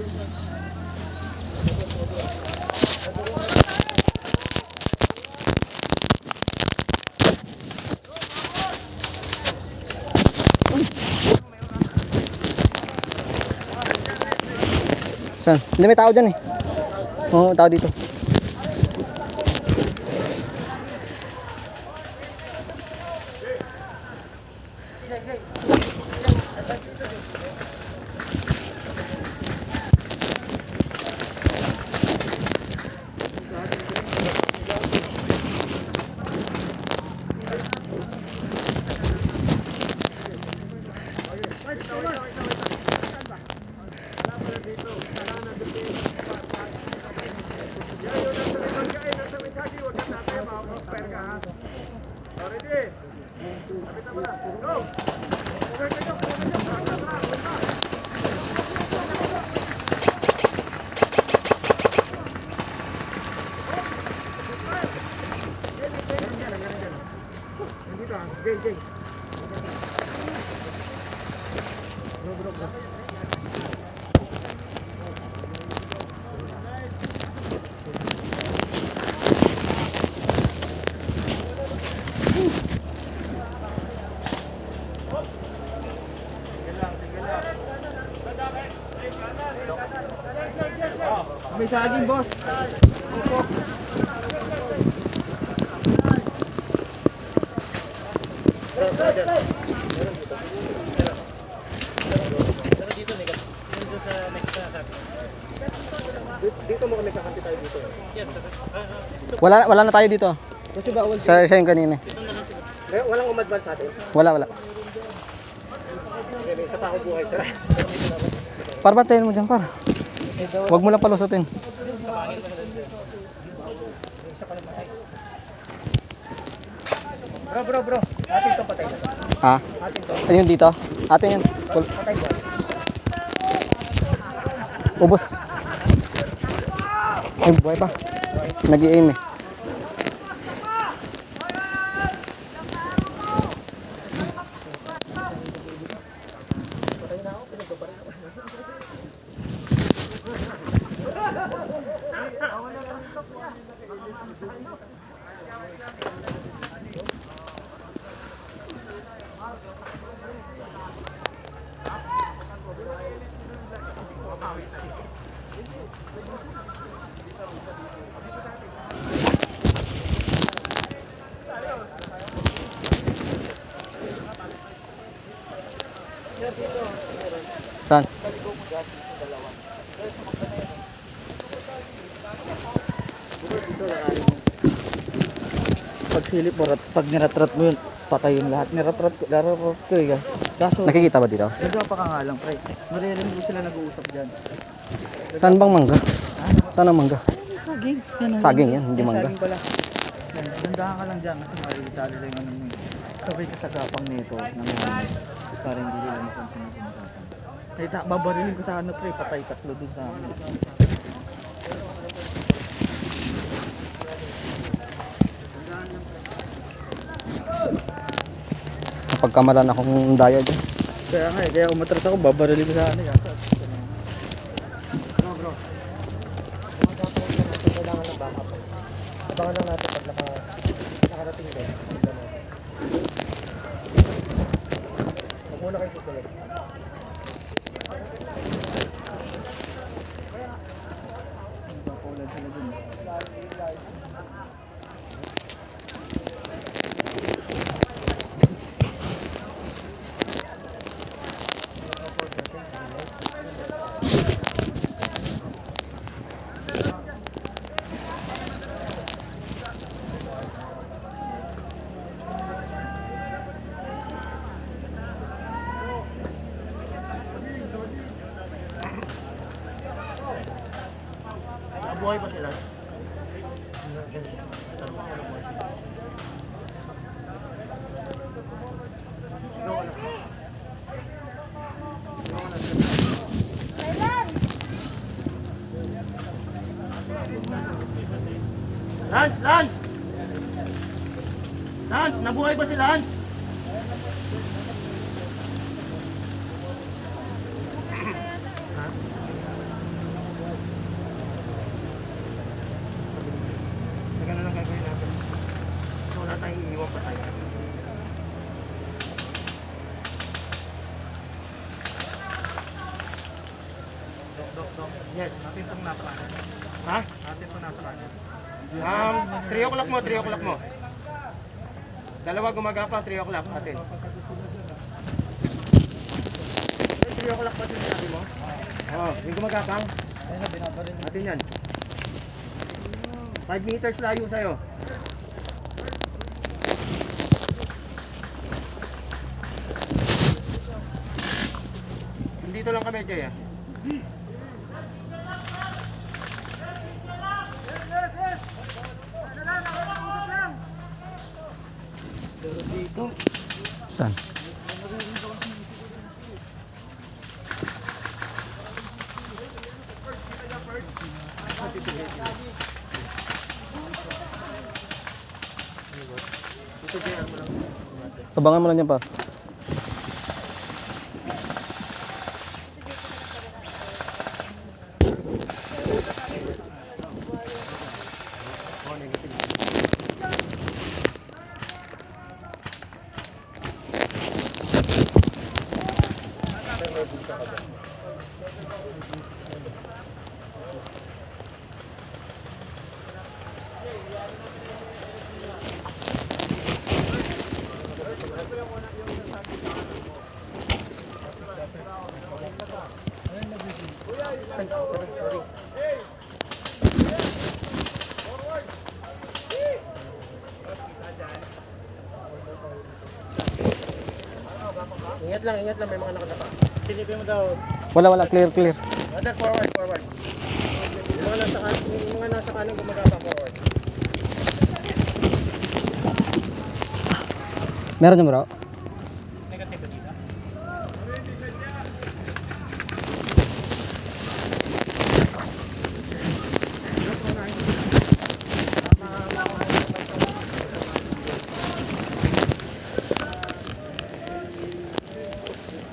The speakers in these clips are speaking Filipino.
Saan? Hindi, may tao dyan eh. Oo, tao dito. May saging, boss. Opo. Dito mo kami kakanti tayo dito. Wala na tayo dito. Kasi bawal Sa yung kanina. walang umadvance sa atin. Wala. May isa pa ako buhay. Tara. Par, bantayan mo dyan, par. Huwag mo lang palusutin. Bro. Atin to patay na. Ha? Atin to. Ayun dito. Atin yan. Patay ba? Ubos. Ay, buhay pa. Nag-i-aim eh. Saan? Pag silip mo, pag niratrat mo yun, patay yung lahat. Niratrat ko eh. Kaso, Nakikita ba dito? nagpa ka nga lang, pre. Maririnig mo sila nag-uusap dyan. Saan bang mangga? Saan ang mangga? Saging. Saging yan, hindi mangga. Saging pala. Dandahan ka lang dyan kasi makikita nila yung ano mo. Sabay ka sa gapang nito. Para hindi nila mapansin yung kumakapan. Kaya babarilin ko sa ano, pre. Patay tatlo dun sa amin. Napagkamalan akong daya dyan. Kaya nga kaya umatras ako, babarilin ko sa ano. Bro. Kailangan ng backup. Abangan lang natin pag nakarating din. Huwag muna kayo susunod. Buhay ba sila? Lance! Nabuhay ba si Lance? Yes. Atin itong napalaan. Ha? Atin itong napalaan. 3 o'clock mo, 3 o'clock mo. Dalawa gumagapa, 3 o'clock atin. 3 o'clock pa din sabi mo? Oo, yung gumagapang. Atin yan. 5 meters layo sa'yo. Dito lang kami, Jay. Saan? Abangan mo lang yan par. Ingat lang, may mga nakatapa. Silipin mo daw. Wala, clear. Brother, forward. Yung mga nasa kanin gumagapa, forward. Meron niyo bro? Negative dito.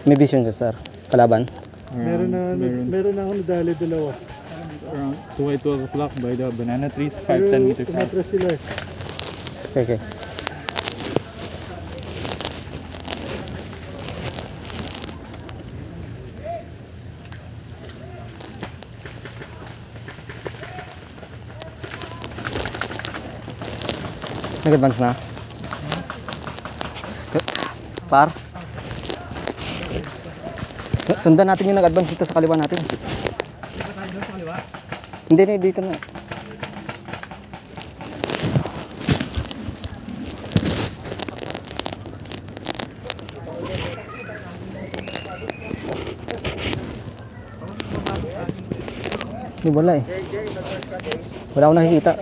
May vision siya sir. Kalaban. Meron na ako nadali dalawa. Around 12 o'clock by the banana trees, 5-10 meters out. Umatras sila eh. Okay. Nag-advance na? Par? Sundan natin yung nag-advance dito sa kaliwa natin. Hindi na, dito na. Hindi wala eh. Wala akong nakikita.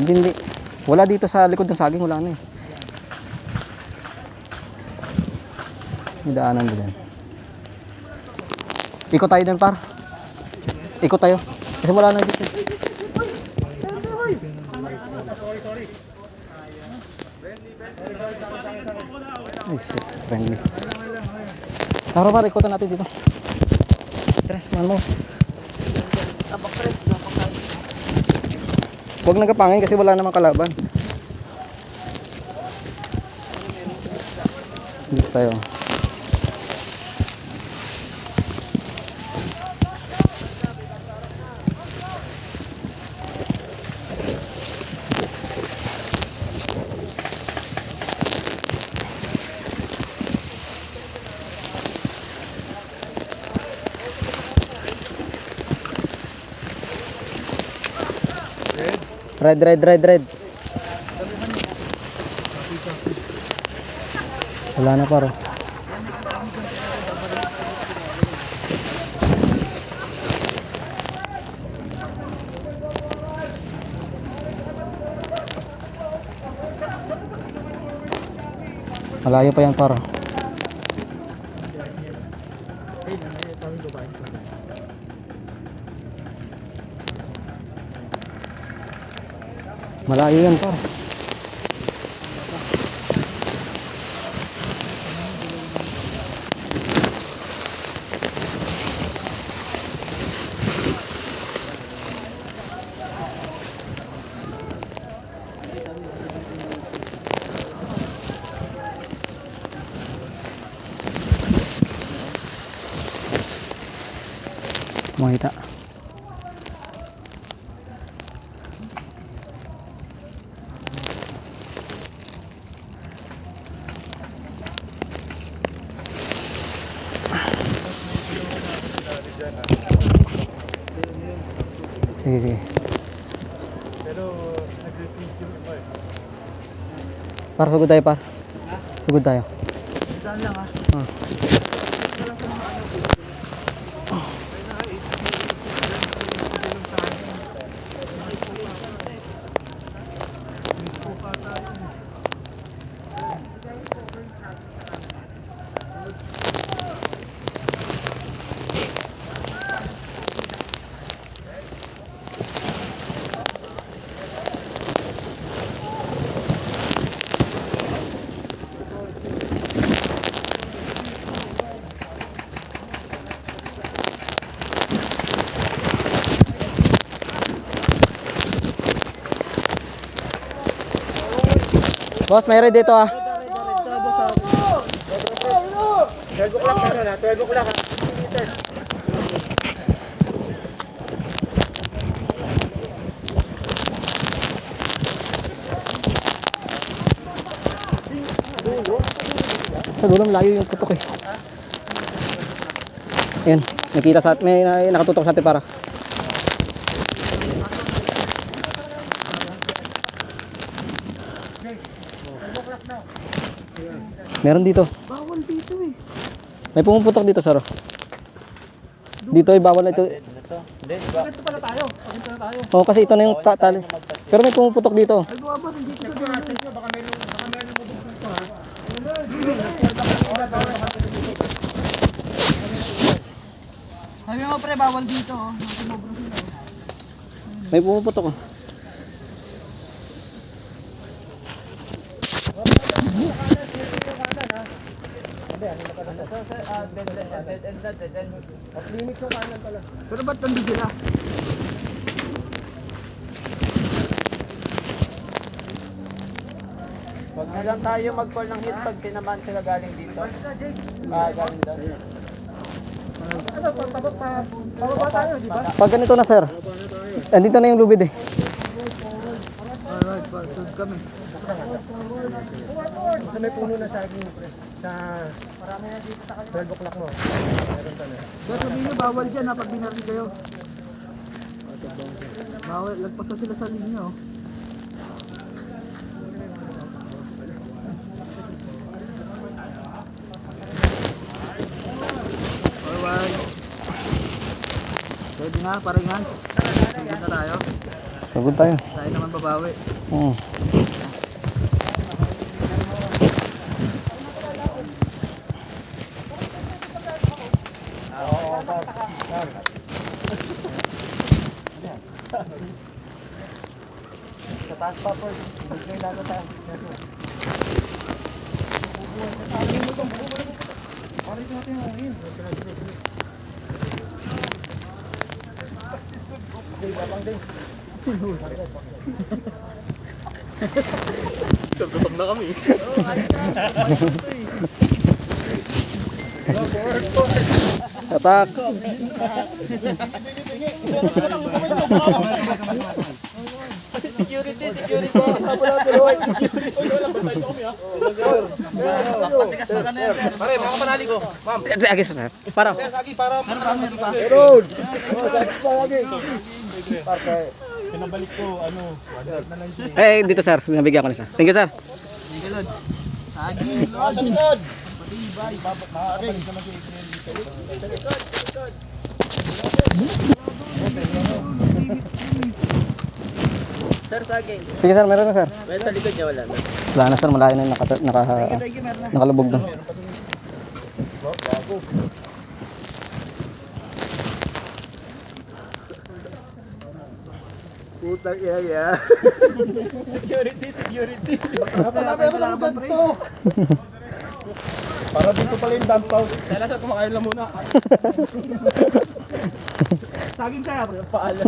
Hindi. Wala dito sa likod ng saging, wala na eh. May daanan din. Ikot tayo din par. Ikot tayo. Kasi wala na dito. Ay shit, friendly. Tara par, ikotan natin dito. Tres, man mo. Huwag nagapangin kasi wala namang kalaban. Dito tayo. Red. Wala na paro. Malayo pa yan paro. Malayo yan par. Makita. Sige, sige. Pero nag-refuse pa eh. Par, sugod tayo par. Sugod tayo. Saan lang ah. Ah. Boss, mayroon dito ah. 12 o'clock na 12 o'clock. Sa dulo malayo yung putok eh. Ayan, nakita sa may nakatutok sa atin para. Meron dito. Bawal dito eh. May pumuputok dito, sir. Dito ay bawal na ito. Ito pala tayo. Pagkita na tayo. Oo, kasi ito na yung tali. Pero may pumuputok dito. Ay, buwa ba? Hindi dito sa dito. Baka meron mabuksan ha. Sabi mo pre, bawal dito oh. May pumuputok. Oh. Pero ba't nandito sila? Huwag na lang tayo mag-call ng hit pag tinamaan sila galing dito. Galing doon. Ano, pababa tayo, di ba? Pag ganito na, sir. Andito na yung lubid eh. Alright, sunod kami. Sa may puno na saging pre. Sa marami na dito sa kanila. 12 o'clock mo. Meron talaga. Kaya sabihin nyo, bawal dyan ha, pag binaril kayo. Bawal, lagpas na sila sa linya oh. Alright. Ready nga, paringan. Sugod na tayo. Sugod tayo. Tayo naman babawi. Oo. Sa taas pa po. May lalo tayo. Tutok na kami. Atak. Security. Kasama natin. White security. Pare, mga panali ko. Ma'am. Agis pa, sir. Para. Lagi para. Pinabalik ko, ano, 1 na lang siya. Eh, dito, sir. Nabigyan ko na siya. Thank you, sir. Sir, saging. Sige, sir. Meron na, sir. Well, sa likod niya wala na. Wala na, sir. Malayo na yung nakalubog doon. Putang iya. Security. Pero lang ganito. Para dito pala yung dump out. Kailan sa kumakain lang muna. Saging kaya, paalam.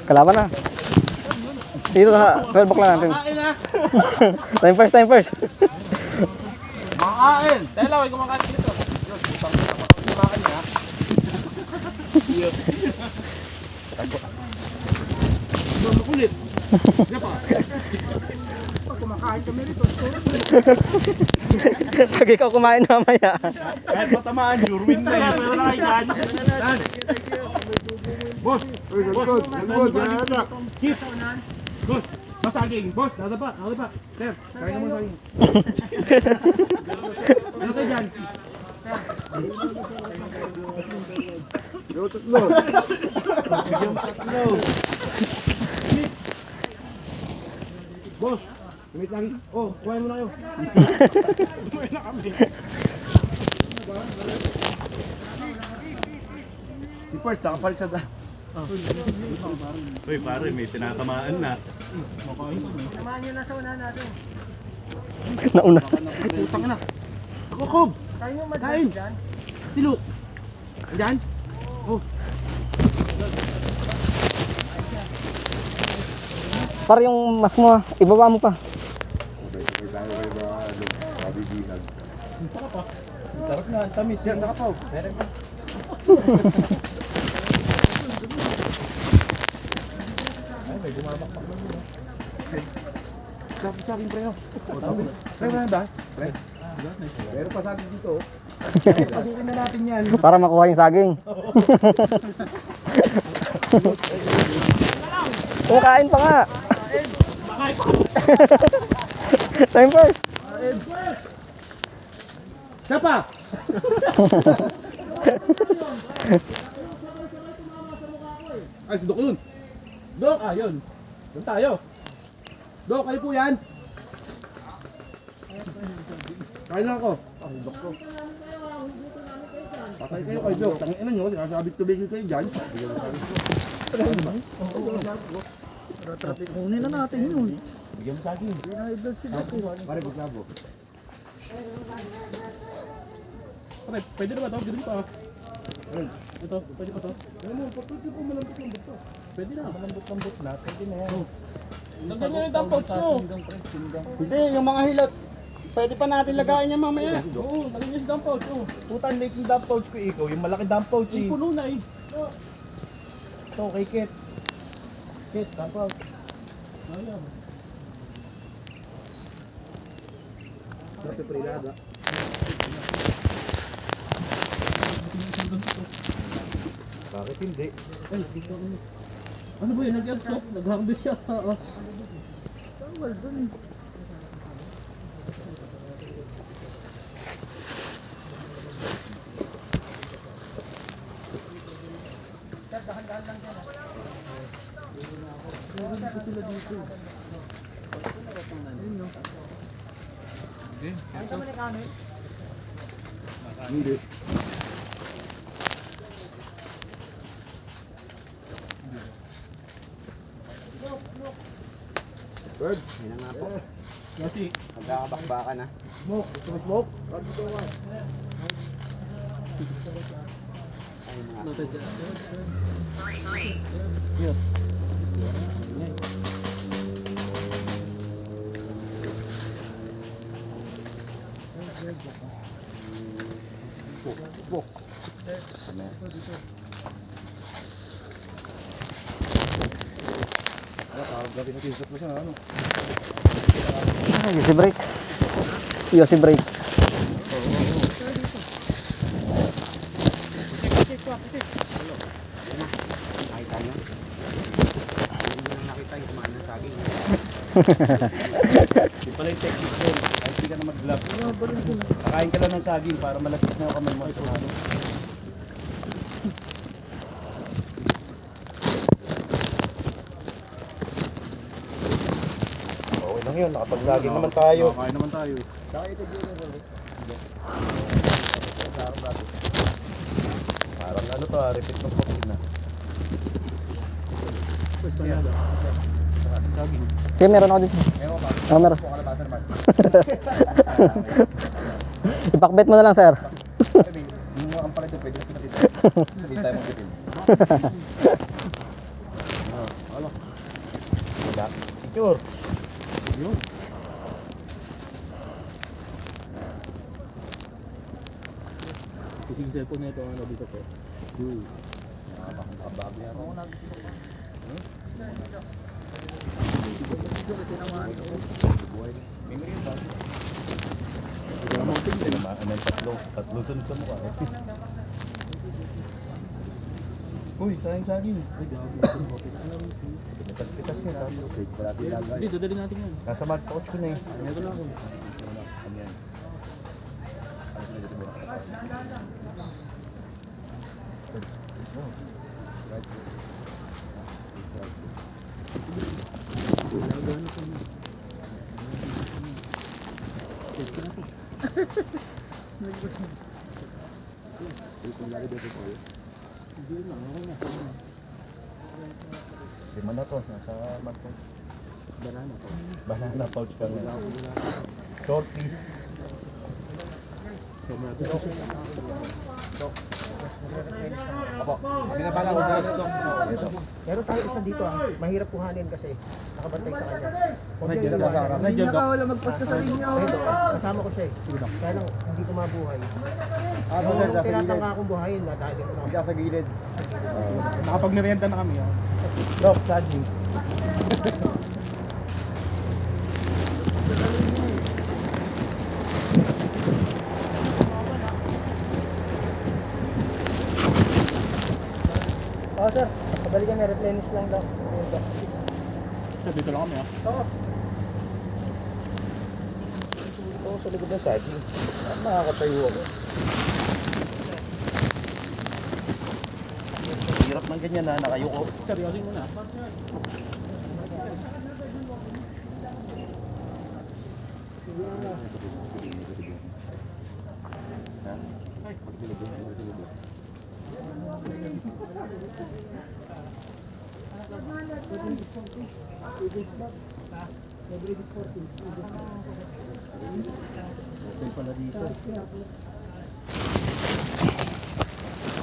Kalaban na. Dito sa 12 o'clock natin. Time first. Makain! Dahil lang, kumakain dito. Kumakain niya. Makulit. Kumakain kami rito. Pag ikaw kumain mamaya. Kahit matamaan, you're win na yun. Meron na kayo dyan. Boss! Boss! Keep. Boss, masaging. Boss, dadapa. Sir, kaya mo saging. Ano kayo dyan? Yung tatlo. Boss, limit lang. Oh, kuhain mo na kayo. Kuhain na kami. Si First, nakapalit sa daan. Uy, pare, may tinatamaan na. Naunas. Putang na. Ako, Kob. Kain. Tilo. Andyan? Oh. Para yung mas mo, ibaba mo pa. Sarap na, tamis yan. Nakapaw. Ay, may bumamakpak na muna. Saging pre, no? Pre, wala ba? Pre. Pero pasagin dito. Pasukin na natin yan. Para makuha yung saging. Kumakain pa nga. Time first. Dapa! Ay, si Dok yun. Dok, yun. Doon tayo. Dok, kayo po yan. Kain lang ako. Ay, Dok ko. Patay kayo kay Dok. Tangin ina nyo, sinasabit tubigil kayo dyan. Kunin na natin yun. Bigyan mo sa akin. Pinaidol si Dok. Pare, buklabo. Pare, pwede na ba ito? Ganun pa. Ito, pwede pa ito? Ano mo, pwede po malambot-lambot to. Pwede na. Malambot-lambot na, pwede na yan. Nagdan nyo yung dump pouch nyo. Hindi, yung mga hilot. Pwede pa natin lagayin yan mamaya. Oo, nagdan nyo yung dump pouch. Putan, making dump pouch ko ikaw. Yung malaki dump pouch Yung puno na eh. Ito, kay Kit. Kit, dump pouch. Ayan. Ito, prilada. Bakit hindi? Ay, dito ano. Ano ba yun? Nag-absorb? Nag-harvest siya. Tawal dun eh. Hindi. Bird, yun na nga po. Kasi, Magkakabakbaka na. smoke. Gusto mo smoke? Ay, mga. Yes. Bok. Grabe na t-shirt mo siya, ano? Yosi break. Yosi break. Nakita niyo? Hindi na nakita yung kumain ng saging. Di pala yung technique doon. Kahit di ka na mag-glove. Pakain ka lang ng saging para malapit na yung kamay mo. Okay lang yun. Nakapag-saging naman tayo. Kakain naman tayo. Parang ano to, repeat ng pagkain na. Sige, meron ako dito. Oh, meron. Ipakbet mo na lang, sir. Yung mga kampala ito, pwede na dito. Hindi tayo mag-bitin. Ano? Wala. Secure. Yun. Yung cellphone na ito, ano dito po? Nakabagay ako. Memory ba? Hindi naman ito. Hindi naman. Ano yung tatlo sunod sa mukha. Uy, sayang-saging. Pitas mo tapos. Wala tinagay. Hindi, dadali natin yan. Nasa mat pouch ko na eh. Meron lang ako. Ano yan? Lima na to, nasa mat pouch. Banana pouch ka nga. Shorty. Apo, binabala ko dito. Meron tayo isa dito mahirap kuhanin kasi nakabantay sa kanya. Nandiyan sa harap. Nandiyan daw. Wala magpas ka sa inyo. Ito, kasama ko siya eh. Kaya lang, hindi ko mabuhay. Nung tinatangka akong buhayin na dahil ko na. Sa gilid. Nakapag-merienda na kami. Look, sadly. Oh sir, kabalikan na replenish lang daw. Sir, dito lang kami Oo. Ito sa likod ng saging. Makakatayo ako. Hirap ng ganyan na, nakayuko. Seryosin mo na.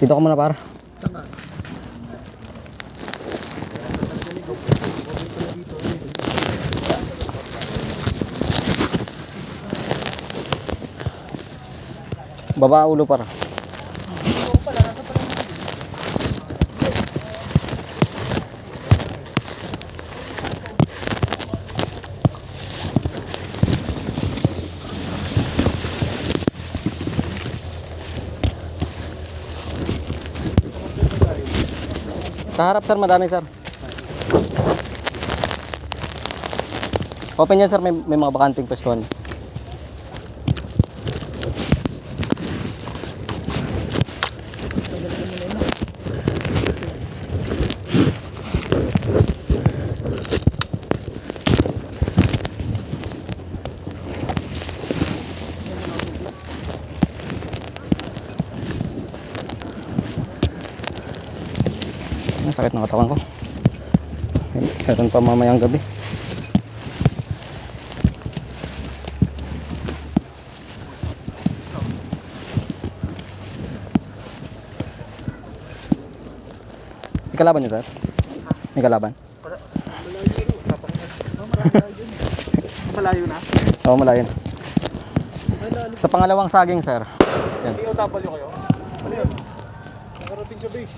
Dito ka muna, par. Baba ulo, par. Sa harap, sir, madami, sir. Open yan, sir, may mga bakanting pwestuhan. Ang sakit ng katawan ko. Meron pa mamayang gabi. May kalaban niyo, sir? May kalaban? Malayo na. Oo, malayo. Sa pangalawang saging, sir. Yan. POW kayo? Ano yun? Nakarating sa base.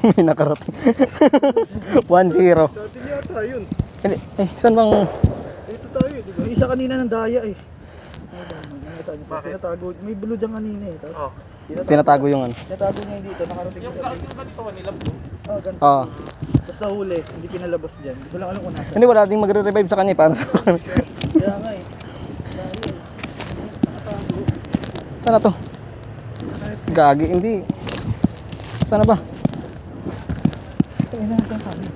May nakarating. 1-0. Dati yata yun. Hindi, saan bang... Dito tayo, di ba? Yung isa kanina ng daya eh. Bakit? Tinatago. May bulo dyan kanina eh. Tapos, Tinatago yung ano. tinatago niya dito. Nakarating sa base. Yung ganito kanila bro? Oo, ganito. Oo. Tapos nahuli, hindi pinalabas dyan. Hindi ko lang alam kung nasa. Hindi, wala ding magre-revive sa kanya. Para Kaya nga eh. saan na to? Gagi, hindi. Saan na ba? Kaya na kami.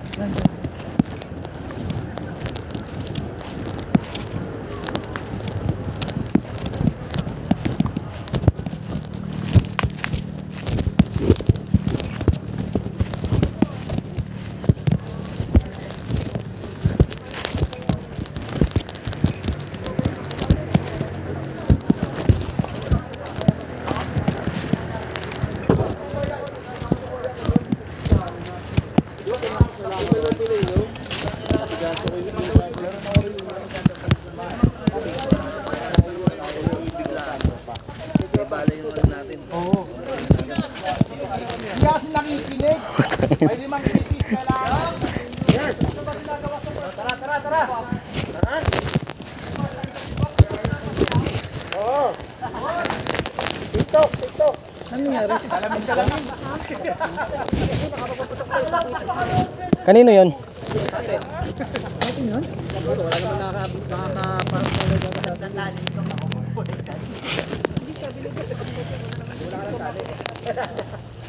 Ano nangyari? Kanino yon? Atin yun? Wala naman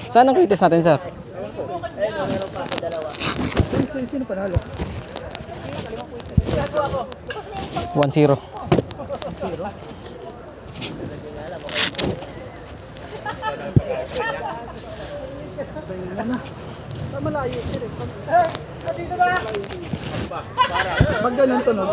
Saan ang kritis natin, sir? Sino panalo? 1-0. Malayo. Pag ganun to, no?